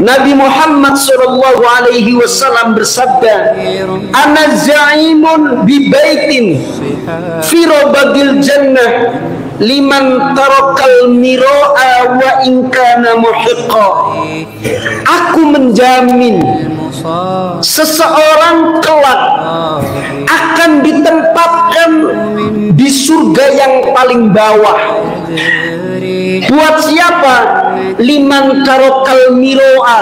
Nabi Muhammad SAW bersabda, "Ana za'imun bi baitin fi rabadil jannah liman tarakal miro'a wa in kana muhiqqa." Aku menjamin seseorang kelak akan ditempatkan di surga yang paling bawah. Buat siapa? Liman tarokal miro'a,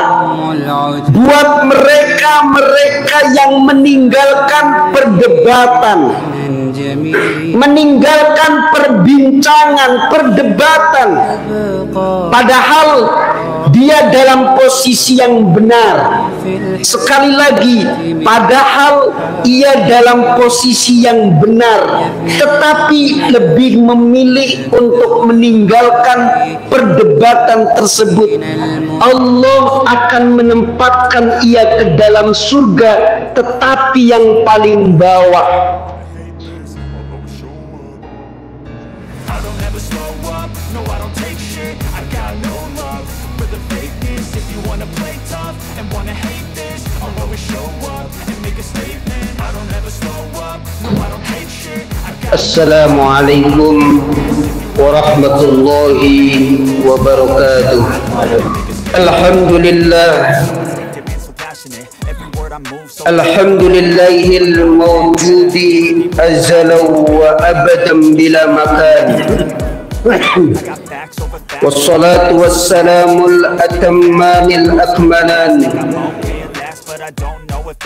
buat mereka yang meninggalkan perdebatan, meninggalkan perbincangan, perdebatan, padahal dia dalam posisi yang benar. Sekali lagi, padahal ia dalam posisi yang benar, tetapi lebih memilih untuk meninggalkan perdebatan tersebut. Allah akan menempatkan ia ke dalam surga, tetapi yang paling bawah. Assalamualaikum warahmatullahi wabarakatuh. Alhamdulillah, alhamdulillahil mawjudi azalan wa abadan bila makan. Wassalatu wassalamul atammanil akmalan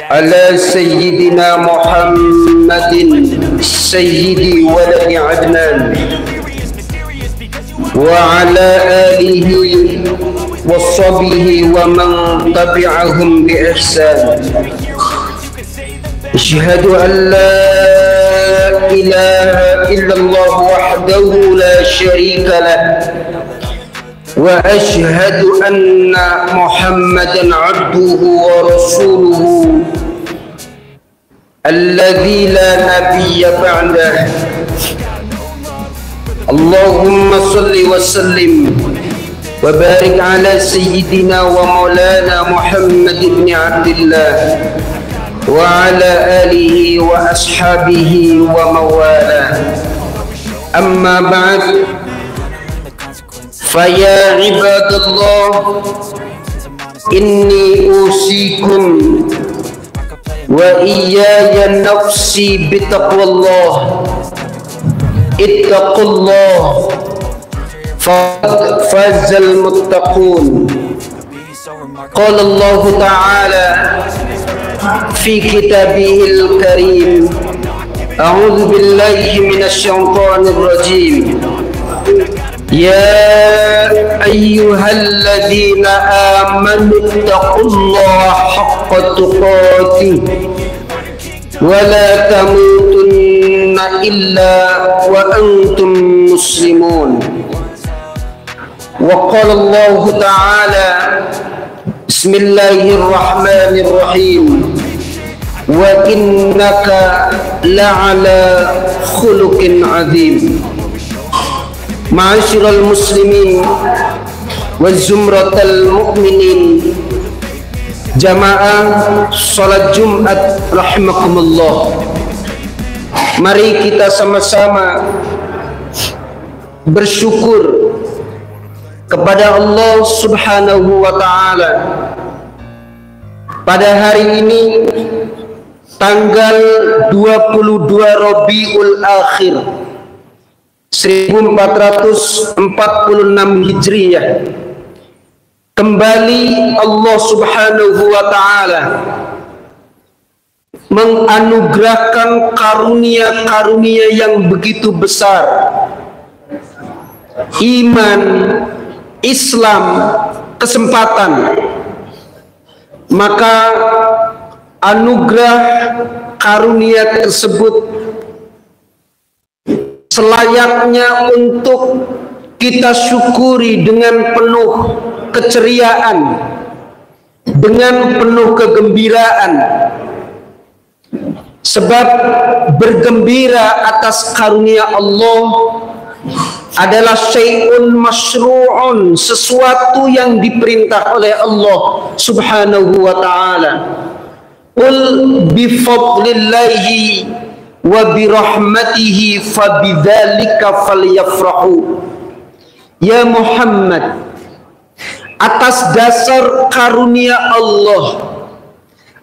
ala sayyidina Muhammadin sayyidi waladi Adnan wa ala alihi wa sahbihi wa man tabi'ahum bi ihsan. Asyhadu an la ilaha illallah wahdahu la syarika lah wa asyhadu anna Muhammadan abduhu wa rasuluhu alladzi la nabiyya ba'dah. Allahumma salli wa sallim wa barik ala sayyidina wa maulana Muhammad ibn Abdillah wa ala alihi wa ashabihi wa mawala. Amma ba'd, faya ibadallah, inni usikum wa iyaya nafsi bitaqwallah. Ittaqullah faqad fazal muttaqun. Qala Allah ta'ala fi kitabihil karim, a'udzu billahi minasy syaithanir rajim. Ya ayyuhalladzina amanu taqullaha haqqa tuqatih wa la tamutunna illa wa antum muslimun. Wa qala Allah ta'ala, bismillahirrahmanirrahim, wa innaka la'ala khuluqin azim. Ma'asyiral muslimin wa zumratal mu'minin, jamaah salat Jumat rahimakumullah. Mari kita sama-sama bersyukur kepada Allah Subhanahu wa ta'ala pada hari ini, tanggal 22 Rabiul Akhir 1446 Hijriyah. Kembali Allah Subhanahu wa ta'ala menganugerahkan karunia-karunia yang begitu besar, iman, Islam, kesempatan. Maka anugerah karunia tersebut selayaknya untuk kita syukuri dengan penuh keceriaan, dengan penuh kegembiraan. Sebab bergembira atas karunia Allah adalah syai'un masyru'un, sesuatu yang diperintah oleh Allah Subhanahu wa ta'ala. Qul bifadlillahi wa birahmatihi fabidzalika falyafrahu. Ya Muhammad, atas dasar karunia Allah,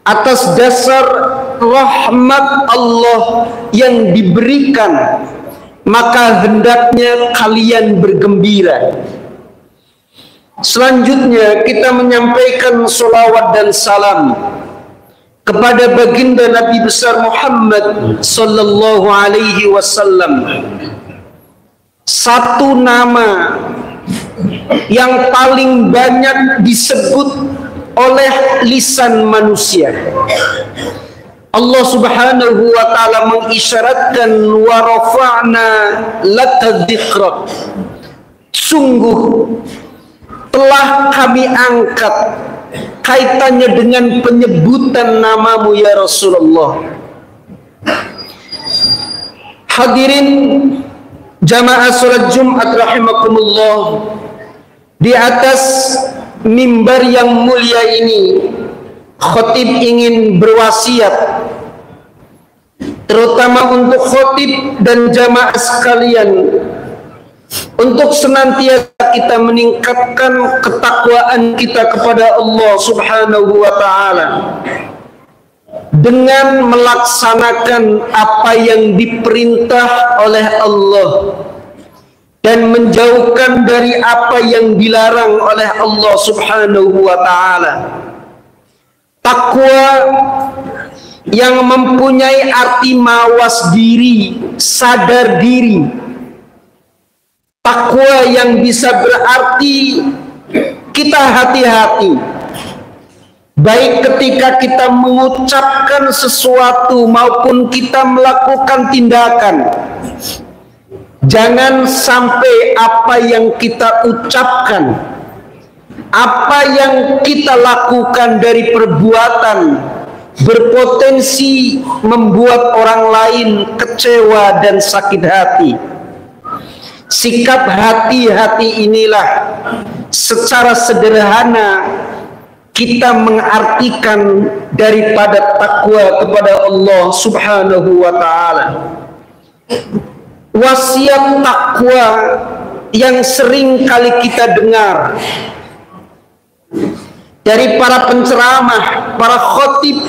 atas dasar rahmat Allah yang diberikan, maka hendaknya kalian bergembira. Selanjutnya kita menyampaikan salawat dan salam kepada baginda Nabi besar Muhammad sallallahu alaihi wasallam. Satu nama yang paling banyak disebut oleh lisan manusia. Allah Subhanahu wa ta'ala mengisyaratkan wa rafa'na laka dzikrak. Sungguh telah kami angkat kaitannya dengan penyebutan namamu ya Rasulullah. Hadirin jamaah salat Jumat rahimakumullah, di atas mimbar yang mulia ini khatib ingin berwasiat, terutama untuk khatib dan jamaah sekalian, untuk senantiasa kita meningkatkan ketakwaan kita kepada Allah Subhanahu wa ta'ala dengan melaksanakan apa yang diperintah oleh Allah dan menjauhkan dari apa yang dilarang oleh Allah Subhanahu wa ta'ala. Takwa yang mempunyai arti mawas diri, sadar diri. Takwa yang bisa berarti kita hati-hati, baik ketika kita mengucapkan sesuatu maupun kita melakukan tindakan. Jangan sampai apa yang kita ucapkan, apa yang kita lakukan dari perbuatan berpotensi membuat orang lain kecewa dan sakit hati. Sikap hati-hati inilah secara sederhana kita mengartikan daripada takwa kepada Allah Subhanahu wa ta'ala. Wasiat takwa yang sering kali kita dengar dari para penceramah, para khatib,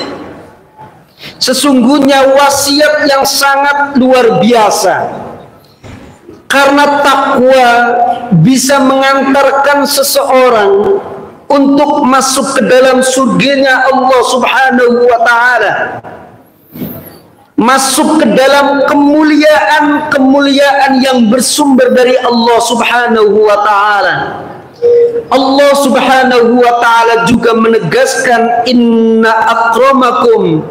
sesungguhnya wasiat yang sangat luar biasa. Karena takwa bisa mengantarkan seseorang untuk masuk ke dalam surganya Allah Subhanahu wa ta'ala, masuk ke dalam kemuliaan-kemuliaan yang bersumber dari Allah Subhanahu wa ta'ala. Allah Subhanahu wa ta'ala juga menegaskan, inna akramakum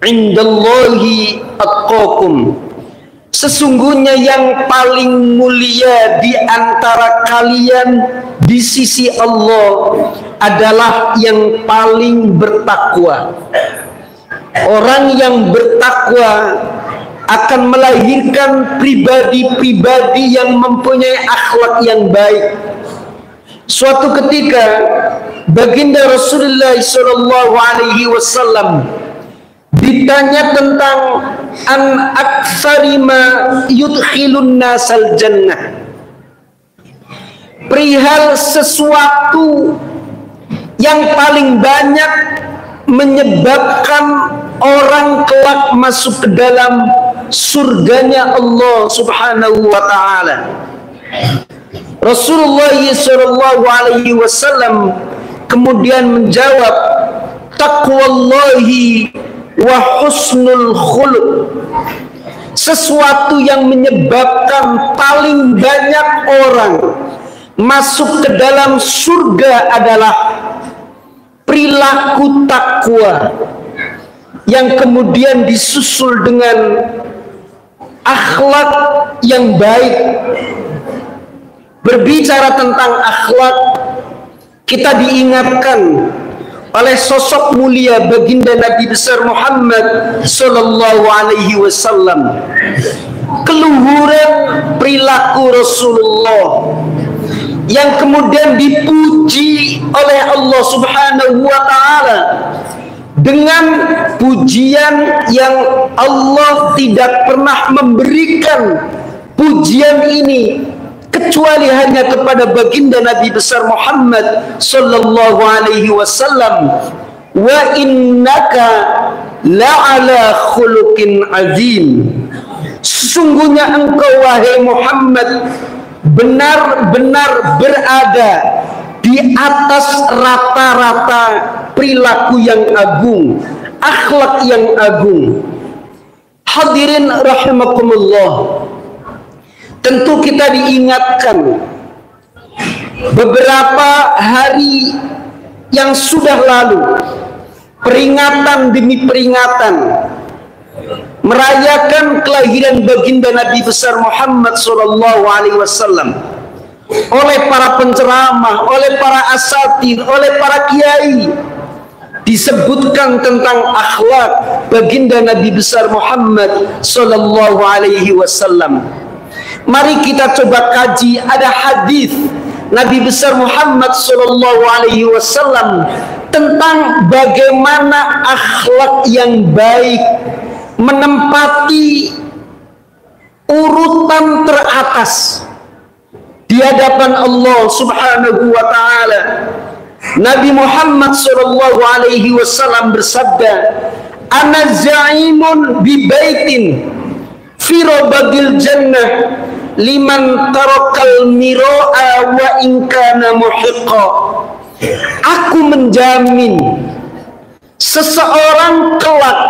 indallahi atqakum. Sesungguhnya yang paling mulia di antara kalian di sisi Allah adalah yang paling bertakwa. Orang yang bertakwa akan melahirkan pribadi-pribadi yang mempunyai akhlak yang baik. Suatu ketika baginda Rasulullah SAW ditanya tentang an aktsari ma yudkhilun nasal jannah, perihal sesuatu yang paling banyak menyebabkan orang kelak masuk ke dalam surganya Allah Subhanahu wa ta'ala. Rasulullah SAW kemudian menjawab, taqwallahi wa husnul khuluq. Sesuatu yang menyebabkan paling banyak orang masuk ke dalam surga adalah perilaku takwa yang kemudian disusul dengan akhlak yang baik. Berbicara tentang akhlak, kita diingatkan oleh sosok mulia baginda Nabi besar Muhammad sallallahu alaihi wasallam. keluhuran perilaku Rasulullah yang kemudian dipuji oleh Allah Subhanahu wa taala dengan pujian yang Allah tidak pernah memberikan pujian ini kecuali hanya kepada baginda Nabi besar Muhammad sallallahu alaihi wasallam. Wa innaka la'ala khuluqin azim. Sesungguhnya engkau wahai Muhammad benar-benar berada di atas rata-rata perilaku yang agung, akhlak yang agung. Hadirin rahimakumullah, tentu kita diingatkan beberapa hari yang sudah lalu, peringatan demi peringatan merayakan kelahiran baginda Nabi besar Muhammad sallallahu alaihi wasallam oleh para penceramah, oleh para asatidz, oleh para kiai, disebutkan tentang akhlak baginda Nabi besar Muhammad sallallahu alaihi wasallam. Mari kita coba kaji, ada hadis Nabi besar Muhammad sallallahu alaihi wasallam tentang bagaimana akhlak yang baik menempati urutan teratas di hadapan Allah Subhanahu wa taala. Nabi Muhammad sallallahu alaihi wasallam bersabda, "Ana za'imun bi baitin fi rabadil jannah liman tarakal miro'a wa in kana muhiqqa." Aku menjamin seseorang kelak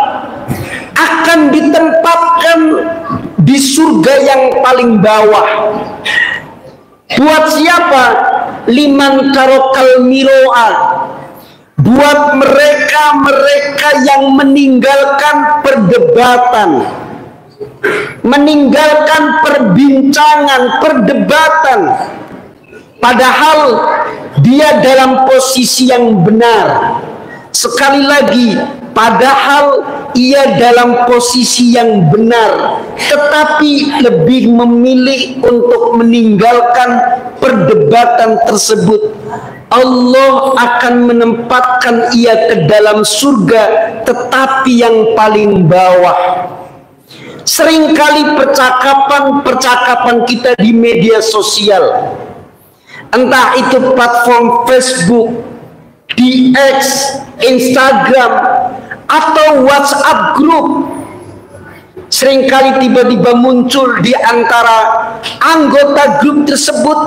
akan ditempatkan di surga yang paling bawah. Buat siapa? Liman tarokal miro'a, buat mereka-mereka yang meninggalkan perdebatan, meninggalkan perbincangan, perdebatan, padahal dia dalam posisi yang benar. Sekali lagi, padahal ia dalam posisi yang benar, tetapi lebih memilih untuk meninggalkan perdebatan tersebut. Allah akan menempatkan ia ke dalam surga, tetapi yang paling bawah. Seringkali percakapan kita di media sosial, entah itu platform Facebook, di X, Instagram, atau WhatsApp group, seringkali tiba-tiba muncul di antara anggota grup tersebut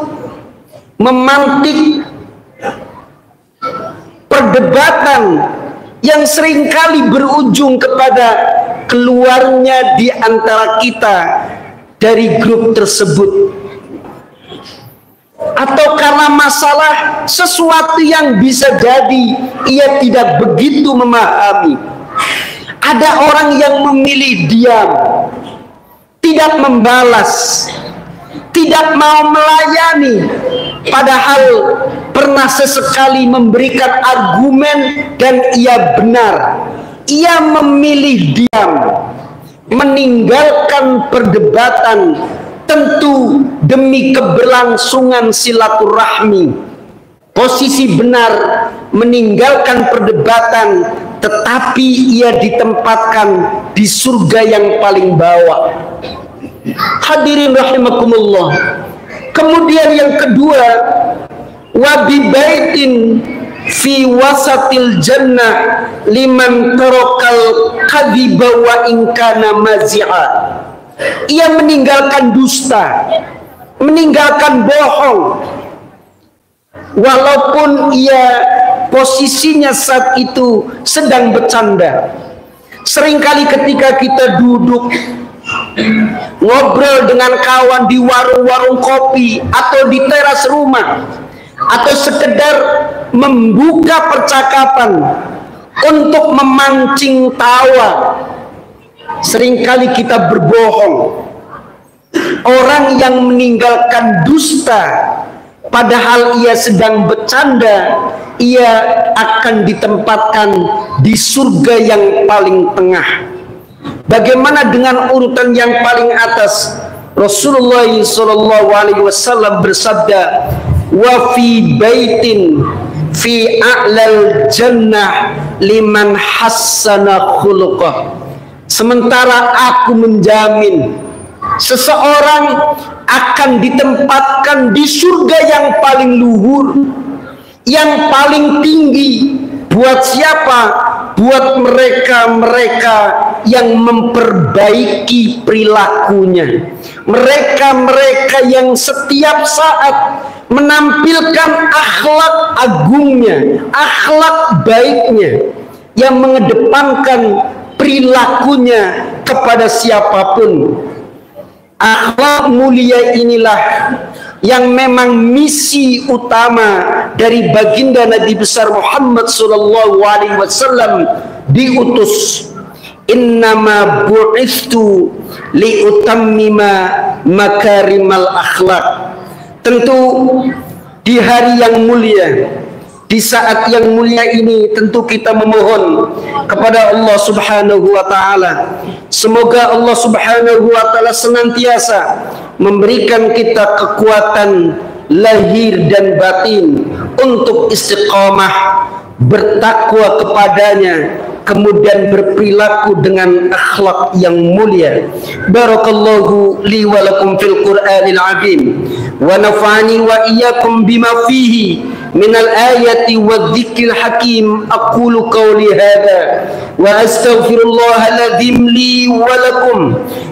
memantik perdebatan yang seringkali berujung kepada keluarnya di antara kita dari grup tersebut, atau karena masalah sesuatu yang bisa jadi ia tidak begitu memahami. Ada orang yang memilih diam, tidak membalas, tidak mau melayani, padahal pernah sesekali memberikan argumen dan ia benar. Ia memilih diam, meninggalkan perdebatan, tentu demi keberlangsungan silaturahmi. Posisi benar, meninggalkan perdebatan, tetapi ia ditempatkan di surga yang paling bawah. Hadirin rahimakumullah. Kemudian yang kedua, wabibaitin fi wasatil jannah liman tarakal kadhiba wa in kana mazi'a. Ia meninggalkan dusta, meninggalkan bohong, walaupun ia posisinya saat itu sedang bercanda. Seringkali ketika kita duduk ngobrol dengan kawan di warung-warung kopi atau di teras rumah, atau sekedar membuka percakapan untuk memancing tawa, seringkali kita berbohong. Orang yang meninggalkan dusta padahal ia sedang bercanda, ia akan ditempatkan di surga yang paling tengah. Bagaimana dengan urutan yang paling atas? Rasulullah sallallahu alaihi wasallam bersabda, "Wa fi baitin fi a'lal jannah liman hassana khuluqah." Sementara aku menjamin seseorang akan ditempatkan di surga yang paling luhur, yang paling tinggi. Buat siapa? Buat mereka-mereka yang memperbaiki perilakunya, mereka-mereka yang setiap saat menampilkan akhlak agungnya, akhlak baiknya, yang mengedepankan perilakunya kepada siapapun. Akhlak mulia inilah yang memang misi utama dari baginda Nabi besar Muhammad sallallahu alaihi wasallam diutus. Innama bu'istu liutammima makarimal akhlak. Tentu di hari yang mulia, di saat yang mulia ini, tentu kita memohon kepada Allah Subhanahu wa taala, semoga Allah Subhanahu wa taala senantiasa memberikan kita kekuatan lahir dan batin untuk istiqamah, bertakwa kepadanya, kemudian berperilaku dengan akhlak yang mulia. Barakallahu li wa lakum fil Qur'anil azim wa nafa'ani wa iyyakum bima fihi من الآية والذكر الحكيم. أقول قولي هذا وأستغفر الله العظيم لي ولكم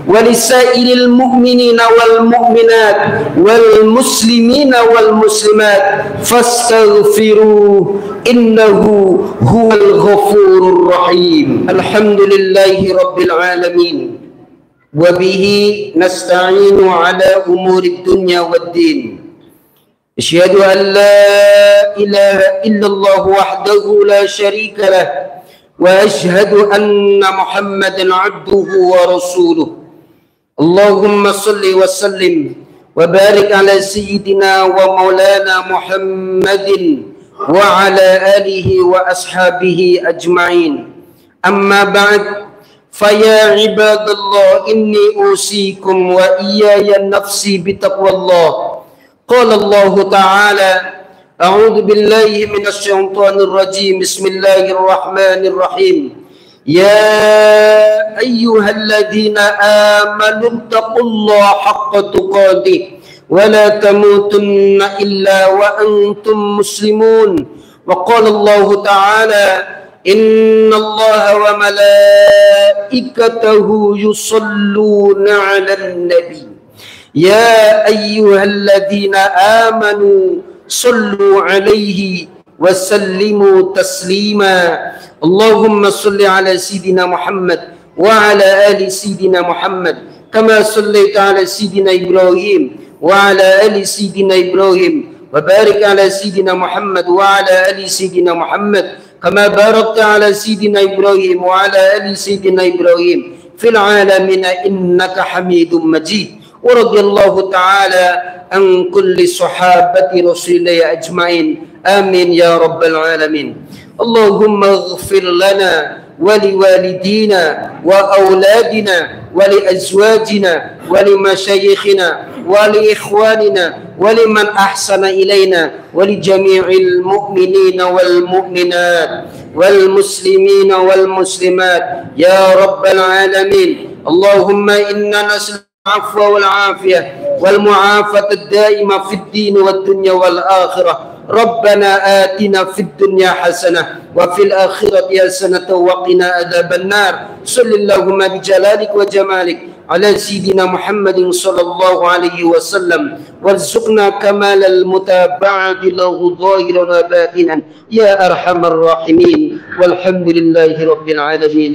ولسائر المؤمنين والمؤمنات والمسلمين والمسلمات فاستغفروه إنه هو الغفور الرحيم. الحمد لله رب العالمين وبه نستعين على أمور الدنيا والدين. أشهد أن لا إله إلا الله وحده لا شريك له وأشهد أن محمدا عبده ورسوله. اللهم صل وسلم وبارك على سيدنا ومولانا محمد وعلى آله وأصحابه أجمعين. أما بعد، فيا عباد الله إني أوصيكم وإياي نفسي بتقوى الله. قال الله تعالى: أعوذ بالله من الشيطان الرجيم. بسم الله الرحمن الرحيم. يا أيها الذين آمنوا اتقوا الله حق تقاته ولا تموتن إلا وأنتم مسلمون. وقال الله تعالى: إن الله وملائكته يصلون على النبي يا أيها الذين آمنوا صلوا عليه وسلموا تسليما. اللهم صل على سيدنا محمد وعلى آل سيدنا محمد كما صليت على سيدنا إبراهيم وعلى آل سيدنا إبراهيم وبارك على سيدنا محمد وعلى آل سيدنا محمد كما باركت على سيدنا إبراهيم وعلى آل سيدنا إبراهيم في العالمين إنك حميد مجيد. ورضي الله تعالى عن كل صحابة رسول الله أجمعين. آمين يا رب العالمين. اللهم اغفر لنا ولوالدينا وأولادنا ولأزواجنا ولمشايخنا ولإخواننا ولمن أحسن إلينا ولجميع المؤمنين والمؤمنات والمسلمين والمسلمات يا رب العالمين. اللهم إنا نسأل العفو والعافية والمعافاة الدائمة في الدين والدنيا والآخرة. ربنا آتنا في الدنيا حسنة وفي الآخرة حسنة وقنا عذاب النار. صل اللهم بجلالك وجمالك على سيدنا محمد صلى الله عليه وسلم وارزقنا كمال المتابعة له ظاهرا وباطنا يا أرحم الراحمين. والحمد لله رب العالمين.